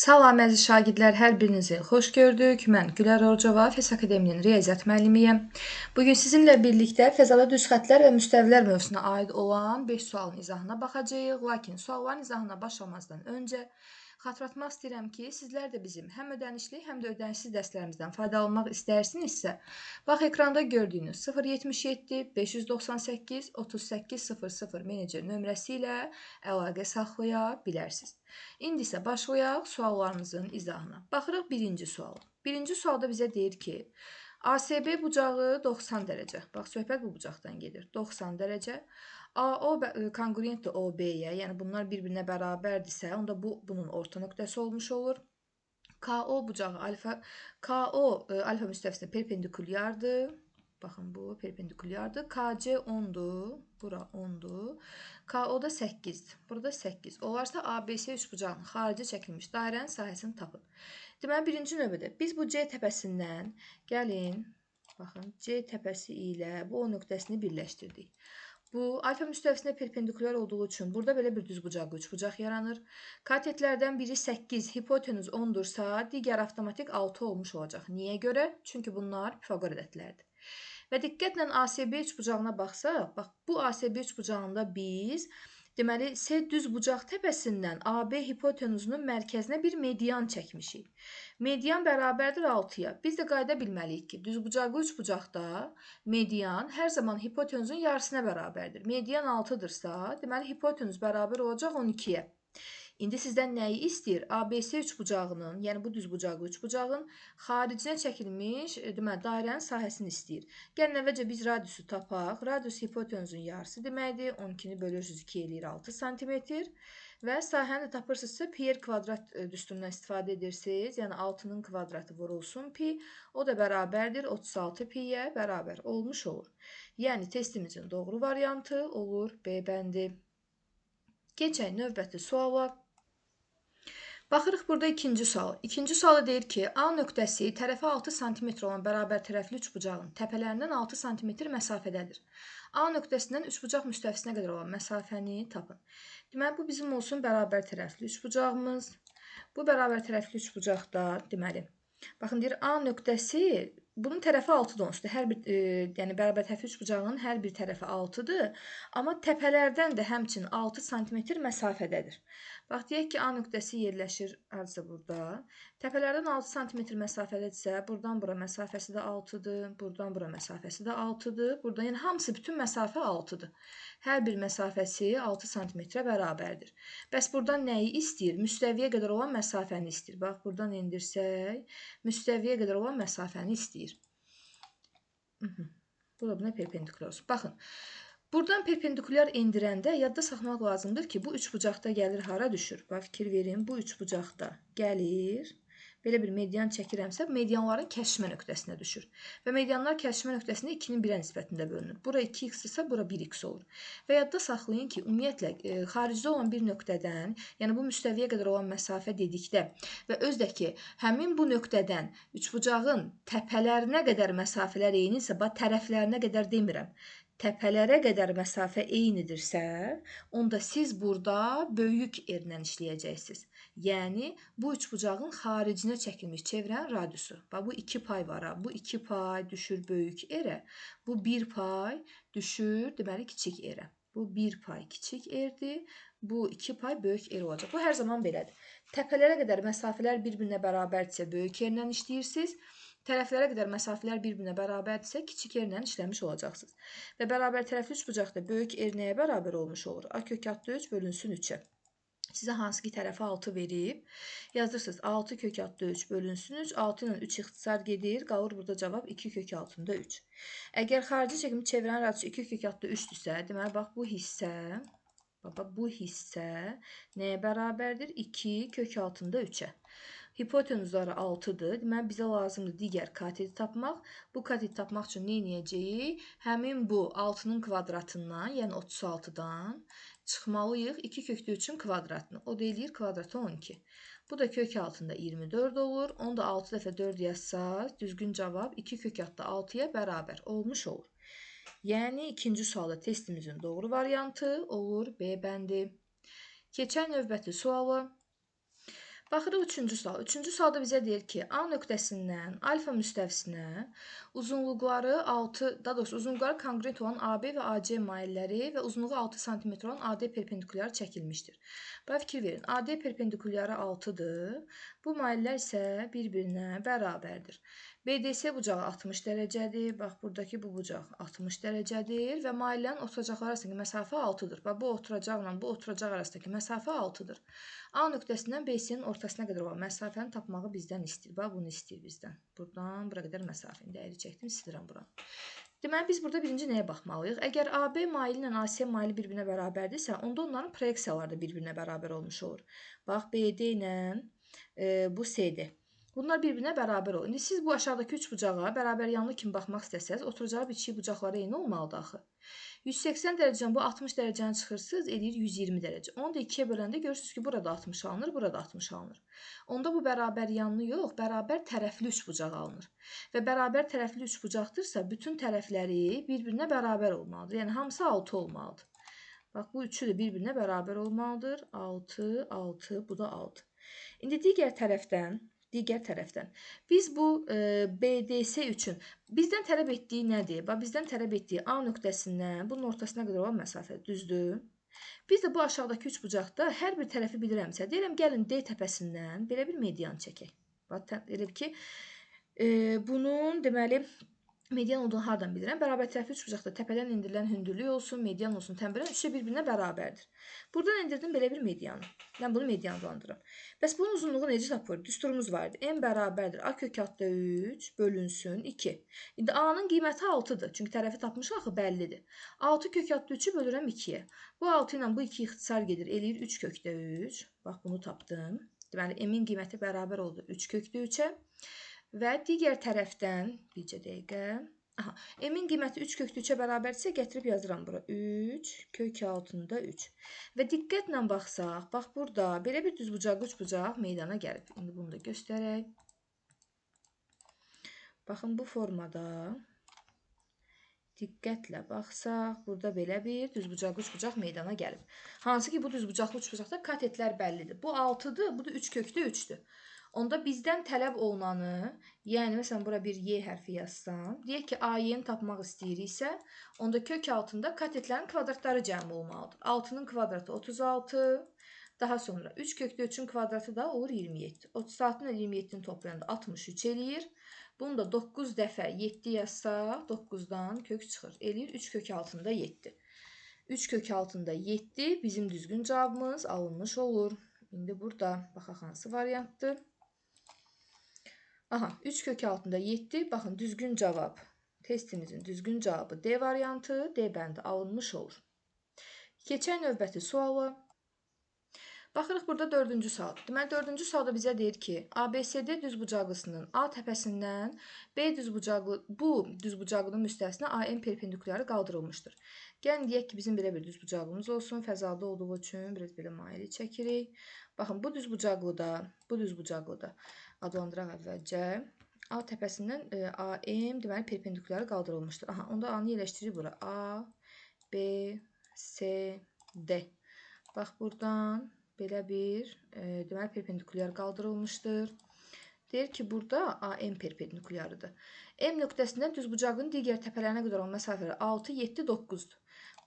Salam əziz şagirdlər, hər birinizi xoş gördük. Mən Gülər Orcova, FES Akademinin riyaziyyat müəllimiyəm. Bugün sizinlə birlikdə fəzalı düz xəttlər və müstəvilər mövzusuna aid olan 5 sualın izahına baxacağıq. Lakin sualların izahına başlamazdan öncə xatırlatmaq istəyirəm ki, sizlər də bizim həm ödənişli, həm də ödənişsiz dərslərimizdən faydalanmaq istərsinizsə, bax ekranda gördüyünüz 077 598 3800 menecer nömrəsi ilə əlaqə saxlaya bilərsiniz. İndi isə başlayaq suallarımızın izahına. Baxırıq birinci suala. Birinci sualda bizə deyir ki, ASB bucağı 90 dərəcə. Bax, söhbət bu bucaqdan gedir. 90 dərəcə. AO konqurentdir OB-yə, yəni bunlar bir-birinə bərabərdirsə, onda bu bunun orta nöqtəsi olmuş olur. KO bucağı KO alfa müstəvisinə perpendikulyardır. Baxın, bu perpendikulyardır. KC 10-dur. Bura 10-dur. KO da 8-dir. Burada 8. Olarsa ABC üçbucağının xarici çəkilmiş dairənin sahəsini tapın. Deməli, birinci növbədə biz bu C təpəsindən gəlin, baxın, C təpəsi ilə bu O nöqtəsini birləşdirdik. Bu alfa müstəvisinə perpendikulyar olduğu üçün burada belə bir düzbucaqlı üçbucaq yaranır. Katetlərdən biri 8, hipotenuz 10-dursa, digər avtomatik 6 olmuş olacaq. Niyə görə? Çünki bunlar Pifaqor ədədlərdir. Və diqqətlə ASB üçbucağına baxsaq, bax bu ASB üçbucağında biz deməli S düz bucaq təpəsindən AB hipotenuzunun mərkəzinə bir median çəkmişik. Median bərabərdir 6-ya. Biz də qayda bilməliyik ki, düzbucaqlı üçbucaqda median hər zaman hipotenuzun yarısına bərabərdir. Median 6-dırsa, deməli hipotenuz bərabər olacaq 12-yə. İndi sizdən nəyi istəyir? ABC üçbucağının, yəni bu düzbucaqlı üçbucağın xaricinə çəkilmiş dairənin sahəsini istəyir. Gəlin əvvəlcə biz radiusu tapaq. Radius hipotenuzun yarısı deməkdir. 12-ni bölürsünüz 2 eləyir 6 sm. Və sahəni də tapırsınızsa pi r kvadrat düsturundan istifadə edirsiniz. Yəni 6-nın kvadratı vurulsun pi. O da bərabərdir 36 pi-yə bərabər olmuş olur. Yəni testimizin doğru variantı olur B bəndi. Keçək növbəti suala. Baxırıq burada ikinci sual. İkinci sualda deyir ki, A nöqtəsi tərəfi 6 sm olan bərabər tərəfli üçbucağın təpələrindən 6 sm məsafədədir. A nöqtəsindən üçbucaq müstəvisinə qədər olan məsafəni tapın. Deməli, bu bizim olsun bərabər tərəfli üçbucağımız. Bu bərabər tərəfli üçbucaqda, deməli, baxın deyir, A nöqtəsi, bunun tərəfi 6-dır onsuz da. Hər bir, yəni bərabər tərəfli üçbucağının hər bir tərəfi 6-dır. Amma təpələrdən də həmçinin 6 sm məsafədədir. Bax, deyək ki, A nöqtəsi yerləşir hardasa burada. Təpələrdən 6 sm məsafədədirsə, buradan bura məsafəsi də 6-dır, buradan bura məsafəsi də 6-dır. Burada, yəni hamısı bütün məsafə 6-dır. Hər bir məsafəsi 6 sm-ə bərabərdir. Bəs buradan nəyi istəyir? Müstəviyə qədər olan məsafəni istəyir. Bax, buradan endirsək, müstəviyə qədər olan məsafəni istəyir. Bu da buna perpendikulyar olsun. Baxın. Buradan perpendikulyar endirəndə yadda saxlamaq lazımdır ki, bu üçbucaqda gəlir hara düşür? Bax, fikir verin, bu üçbucaqda gəlir, belə bir median çəkirəmsə, medianların kəsişmə nöqtəsinə düşür. Və medianlar kəsişmə nöqtəsində 2-nin 1-ə nisbətində bölünür. Bura 2x-dırsa, bura 1x olur. Və yadda saxlayın ki, ümumiyyətlə, xaricdə olan bir nöqtədən, yəni bu müstəviyə qədər olan məsafə dedikdə və özdə ki, həmin bu nöqtədən üçbucağın təpələrinə qədər məsafələr eynidirsə, bax, tərəflərinə qədər demirəm. Təpələrə qədər məsafə eynidirsə, onda siz burada böyük R-lə işləyəcəksiniz. Yəni, bu üçbucağın xaricinə çəkilmiş çevrənin radiusu. Bax, bu 2 pay var. Bu 2 pay düşür böyük R-ə. Bu 1 pay düşür, deməli, kiçik R-ə. Bu 1 pay kiçik R-dir. Bu 2 pay böyük R olacaq. Bu hər zaman belədir. Təpələrə qədər məsafələr bir-birinə bərabərdirsə, böyük R-lə işləyirsiniz. Tərəflərə qədər məsafələr bir-birinə bərabərdirsə, kiçik R-lə işləmiş olacaqsınız. Və bərabər tərəfli üçbucaqda böyük R nəyə bərabər olmuş olur? A kök altı 3 bölünsün 3-ə. Sizə hansı ki tərəfi 6 verib, yazırsınız 6 kök altı 3 bölünsün 3, 6 ilə 3 ixtisar gedir, qalır burada cavab 2 kök altında 3. Əgər xarici çəkilmiş çevrənin radiusu 2 kök altında 3-dürsə, deməli, bax, bu hissə nəyə bərabərdir? 2 kök altında 3-ə. Hipotenuzları 6-dır. Deməli, bizə lazımdır digər kateti tapmaq. Bu kateti tapmaq üçün nə edəcəyik? Həmin bu 6-nın kvadratından, yəni 36-dan çıxmalıyıq 2 kökdə 3-ün kvadratını. O da eləyir kvadratı 12. Bu da kök altında 24 olur. Onu da 6 dəfə 4 yazsaq, düzgün cavab 2 kök altında 6-ya bərabər olmuş olur. Yəni, ikinci sualda testimizin doğru variantı olur B bəndi. Keçən növbəti sualı. Baxırıq üçüncü sual. Üçüncü sualda bizə deyir ki, A nöqtəsindən alfa müstəvisinə uzunluqları 6, daha doğrusu uzunluqları konqruent olan AB və AC mailləri və uzunluğu 6 sm olan AD perpendikulyarı çəkilmişdir. Buna fikir verin. AD perpendikulyarı 6-dır. Bu maillər isə bir-birinə bərabərdir. BDS bucağı 60 dərəcədir. Bax, buradakı bu bucaq 60 dərəcədir və maillərin oturacaqları arasındakı məsafə 6-dır. Bax, bu oturacaqla bu oturacaq arasındakı məsafə 6-dır. A nöqtəsindən BC-nin ortasına qədər olan məsafəni tapmağı bizdən istəyir. Bax, bunu istəyir bizdən. Buradan bura qədər məsafəni dəyəri çəkdim, silirəm buranı. Deməli, biz burada birinci nəyə baxmalıyıq? Əgər AB maili ilə AC maili bir-birinə bərabərdirsə, onda onların proyeksiyaları da bir-birinə bərabər olmuş olur. Bax, BD ilə bu CD. Bunlar bir-birinə bərabər olur. İndi siz bu aşağıdakı üç bucağa bərabər yanlı kimi baxmaq istəsəz, oturacağı bitişik bucaqları eyni olmalıdır axı. 180 dərəcədən bu 60 dərəcəni çıxırsınız, eləyir 120 dərəcə. Onu da 2-yə böləndə görürsünüz ki, burada 60 alınır, burada 60 alınır. Onda bu bərabər yanlı yox, bərabər tərəfli üç bucaq alınır. Və bərabər tərəfli üç bucaqdırsa, bütün tərəfləri bir-birinə bərabər olmalıdır. Yəni, hamısı 6 olmalıdır. Bax, bu üçü də bir-birinə bərabər olmalıdır. 6, 6, bu da 6. İndi digər tərəfdən biz bu BDS üçün bizdən tələb etdiyi nədir? Bax, bizdən tələb etdiyi A nöqtəsindən bunun ortasına qədər olan məsafə, düzdür? Biz də bu aşağıdakı üç bucaqda hər bir tərəfi bilirəmsə, deyirəm, gəlin D təpəsindən belə bir median çəkək. Bax, elə ki, bunun deməli median olduğunu hardan bilirəm? Bərabər tərəfli üçbucaqda təpədən endirilən hündürlük olsun, median olsun, təmbilən üçü bir-birinə bərabərdir. Buradan endirdim belə bir medianı. Mən bunu median adlandırıram. Bəs bunun uzunluğu necə tapılır? Düsturumuz var idi. M bərabərdir. A kök altda 3 bölünsün 2. İndi A-nın qiyməti 6-dır. Çünki tərəfi tapmışıq axı bəllidir. 6 kök altda 3-ü bölürəm 2-yə. Bu 6 ilə bu 2 ixtisar gedir. Eləyir 3 kökdə 3. Bax, bunu tapdım. Deməli, M-in qiyməti bərabər oldu 3 kökdə 3-ə. Və digər tərəfdən, bircə dəqiqə, M-in qiyməti 3 kökdə 3-ə bərabərdirsə, gətirib yazıram bura. 3 kök altında 3. Və diqqətlə baxsaq, bax burada belə bir düzbucaqlı üçbucaq meydana gəlib. İndi bunu da göstərək. Baxın, bu formada diqqətlə baxsaq, burada belə bir düzbucaqlı üçbucaq meydana gəlib. Hansı ki, bu düzbucaqlı üçbucaqda katetlər bəllidir. Bu 6-dır, bu da 3 kökdə 3-dür. Onda bizdən tələb olunanı, yəni məsələn bura bir Y hərfi yazsam, deyək ki, AY-ni tapmaq istəyiriksə, onda kök altında katetlərin kvadratları cəmi olmalıdır. 6-nın kvadratı 36, daha sonra 3 kökdə 3-ün kvadratı da olur 27. 36 ilə 27-ni toplayanda 63 eləyir. Bunu da 9 dəfə 7 yazsaq, 9-dan kök çıxır. Eləyir 3 kök altında 7. 3 kök altında 7 bizim düzgün cavabımız alınmış olur. İndi burada baxaq hansı variantdır. Aha, 3 kök altında 7. Baxın, düzgün cavab. Testimizin düzgün cavabı D variantı, D bəndi alınmış olur. Keçək növbəti suala. Baxırıq burada 4-cü sual. Deməli, 4-cü sualda bizə deyir ki, ABCD düzbucaqlısının A təpəsindən B düzbucaqlı, bu düzbucaqlının müstəvisinə AM perpendikulyarı qaldırılmışdır. Gəlin deyək ki, bizim belə bir düzbucaqlımız olsun. Fəzalı olduğu üçün biraz belə maili çəkirik. Baxın, bu düzbucaqlıda adlandıraq əvvəlcə. A təpəsindən AM deməli perpendikulyarı qaldırılmışdır. Aha, onda A-nı yerləşdiririk bura. A, B, C, D. Bax, buradan belə bir deməli perpendikulyar qaldırılmışdır. Deyir ki, burada AM perpendikulyarıdır. M nöqtəsindən düzbucaqlının digər təpələrinə qədər olan məsafələri 6, 7, 9-dur.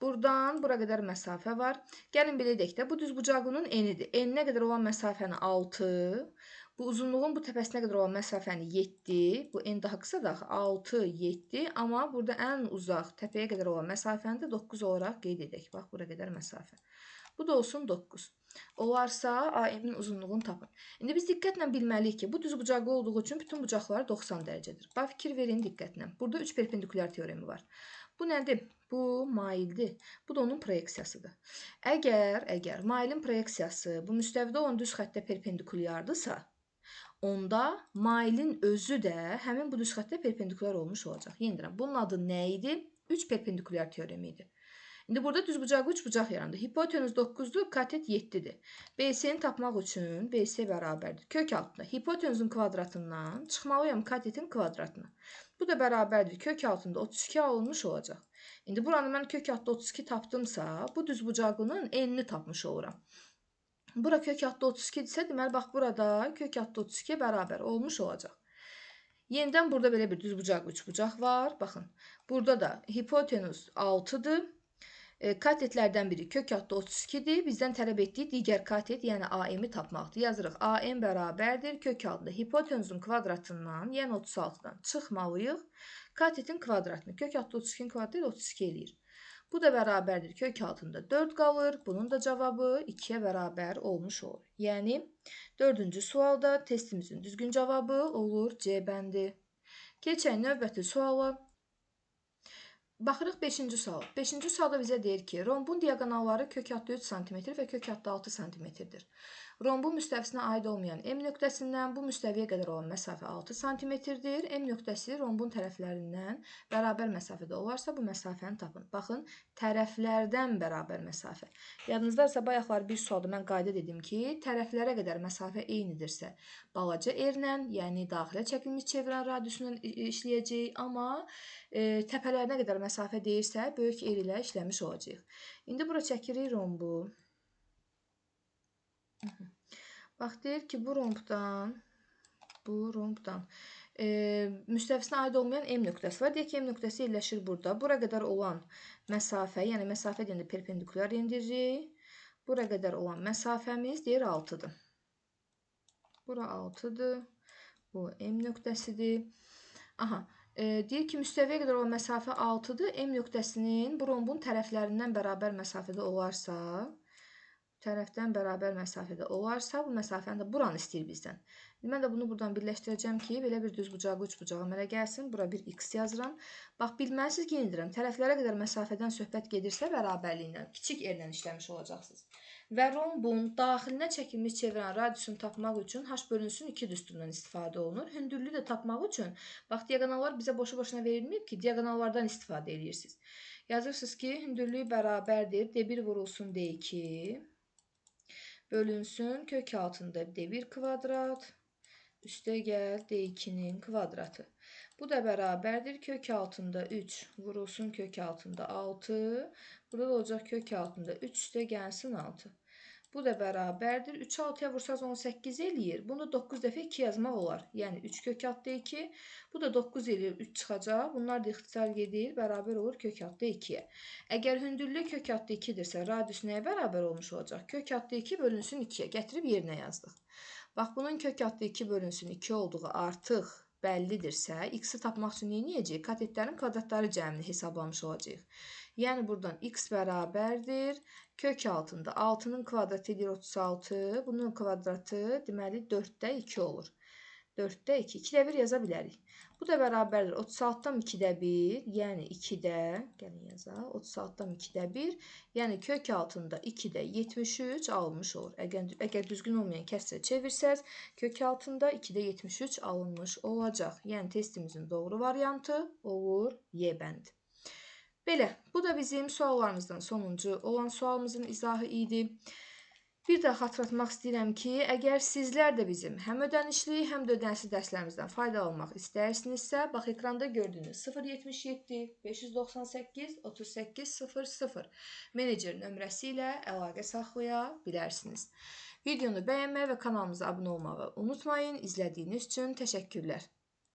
Buradan bura qədər məsafə var. Gəlin belə edək də, bu düzbucaqlının enidir. Eninə qədər olan məsafəni 6, bu uzunluğun bu təpəsinə qədər olan məsafəni 7, bu en daha qısa da 6, 7, amma burada ən uzaq təpəyə qədər olan məsafəni də 9 olaraq qeyd edək. Bax, bura qədər məsafə. Bu da olsun 9. Olarsa AM-in uzunluğunu tapın. İndi biz diqqətlə bilməliyik ki, bu düzbucaqlı olduğu üçün bütün bucaqlar 90 dərəcədir. Bax, fikir verin diqqətlə. Burada 3 perpendikulyar teoremi var. Bu nədir? Bu maildir. Bu da onun proyeksiyasıdır. Əgər mailin proyeksiyası bu müstəvidə olan düz xəttə perpendikulyardırsa, onda mailin özü də həmin bu düz xəttə perpendikulyar olmuş olacaq. Yenildirəm. Bunun adı nə idi? 3 perpendikulyar teoremi idi. İndi burada düzbucaqlı üçbucaq yarandı. Hipotenuz 9-dur, katet 7-dir. BC-ni tapmaq üçün BC bərabərdir. Kök altında hipotenuzun kvadratından çıxmalıyam katetin kvadratına. Bu da bərabərdir. Kök altında 32 alınmış olacaq. İndi buranı mən kök altında 32 tapdımsa, bu düzbucaqlının enini tapmış oluram. Bura kök altda 32 isə, deməli, bax, burada kök altda 32-yə bərabər olmuş olacaq. Yenidən burada belə bir düzbucaq, üçbucaq var. Baxın, burada da hipotenuz 6-dır. Katetlərdən biri kök altda 32-dir. Bizdən tələb etdiyi digər katet, yəni AM-i tapmaqdır. Yazırıq, AM bərabərdir kök altda hipotenuzun kvadratından, yəni 36-dan çıxmalıyıq. Katetin kvadratını, kök altda 32-nin kvadratı 32 eləyir. Bu da bərabərdir kök altında 4 qalır. Bunun da cavabı 2-yə bərabər olmuş olur. Yəni, 4-cü sualda testimizin düzgün cavabı olur C bəndi. Keçək növbəti suala. Baxırıq 5-ci sual. 5-ci sualda bizə deyir ki, rombun diaqonalları kök altda 3 cm və kök altda 6 cm-dir. Rombun müstəvisinə aid olmayan M nöqtəsindən bu müstəviyə qədər olan məsafə 6 cm-dir. M nöqtəsi rombun tərəflərindən bərabər məsafədə olarsa, bu məsafəni tapın. Baxın, tərəflərdən bərabər məsafə. Yadınızdadırsa, bayaqlar bir sualda mən qayda dedim ki, tərəflərə qədər məsafə eynidirsə, balaca R-lə, yəni daxilə çəkilmiş çevirən radiusundan işləyəcəyik, amma təpələrinə qədər məsafə deyirsə, böyük R ilə işləmiş olacaq. İndi bura çəkirik rombu. Bax, deyir ki, bu rombdan müstəvisinə aid olmayan M nöqtəsi var. Deyək ki, M nöqtəsi yerləşir burada. Bura qədər olan məsafə, yəni məsafə deyəndə perpendikulyar yendiririk. Bura qədər olan məsafəmiz deyir 6-dır. Bura 6-dır. Bu M nöqtəsidir. Aha, deyir ki, müstəviyə qədər olan məsafə 6-dır. M nöqtəsinin bu rombun tərəflərindən bərabər məsafədə olarsa, bu məsafəni də buranı istəyir bizdən. Mən də bunu buradan birləşdirəcəm ki, belə bir düzbucağı, üçbucağı əmələ gəlsin. Bura bir x yazıram. Bax, bilməlisiniz ki, yenildirəm. Tərəflərə qədər məsafədən söhbət gedirsə, bərabərliklə, kiçik r-lə işləmiş olacaqsınız. Və rombun daxilinə çəkilmiş çevirən radiusunu tapmaq üçün h bölünsün 2 düsturundan istifadə olunur. Hündürlüyü də tapmaq üçün, bax, diaqonallar bizə boşu-boşuna verilməyib ki, diaqonallardan istifadə edirsiniz. Yazırsınız ki, hündürlüyü bərabərdir, D1 vurulsun D2, bölünsün kök altında D1 kvadrat, üstə gəl D2-nin kvadratı. Bu da bərabərdir kök altında 3 vurulsun kök altında 6. Burada da olacaq kök altında 3 üstə gəlsin 6. Bu da bərabərdir. 3 6-ya vursaz 18 eləyir. Bunu 9 dəfə 2 yazmaq olar. Yəni 3 kök altda 2. Bu da 9 eləyir. 3 çıxacaq. Bunlar da ixtisar gedir. Bərabər olur kök altda 2-yə. Əgər hündürlük kök altda 2-dirsə, radius nəyə bərabər olmuş olacaq? Kök altda 2 bölünsün 2-yə. Gətirib yerinə yazdıq. Bax, bunun kök altda 2 bölünsün 2 olduğu artıq bəllidirsə, x-i tapmaq üçün nə edəcəyik? Katetlərin kvadratları cəmini hesablamış olacaq. Yəni, buradan x bərabərdir. Kök altında 6-nın kvadratı edir 36. Bunun kvadratı deməli 4-də 2 olur. 4-də 2. 2-də 1 yaza bilərik. Bu da bərabərdir. 36-dan 2-də 1, yəni 2-də, gəlin yazaq, 36-dan 2-də 1, yəni kök altında 2-də 73 alınmış olur. Əgər düzgün olmayan kəsrə çevirsəz, kök altında 2-də 73 alınmış olacaq. Yəni testimizin doğru variantı olur Y bəndi. Belə, bu da bizim suallarımızdan sonuncu olan sualımızın izahı idi. Bir daha xatırlatmaq istəyirəm ki, əgər sizlər də bizim həm ödənişli, həm də ödənişsiz dərslərimizdən faydalanmaq istəyirsinizsə, bax, ekranda gördüyünüz 077 598 38 00 menecer nömrəsi ilə əlaqə saxlaya bilərsiniz. Videonu bəyənməyi və kanalımıza abunə olmağı unutmayın. İzlədiyiniz üçün təşəkkürlər.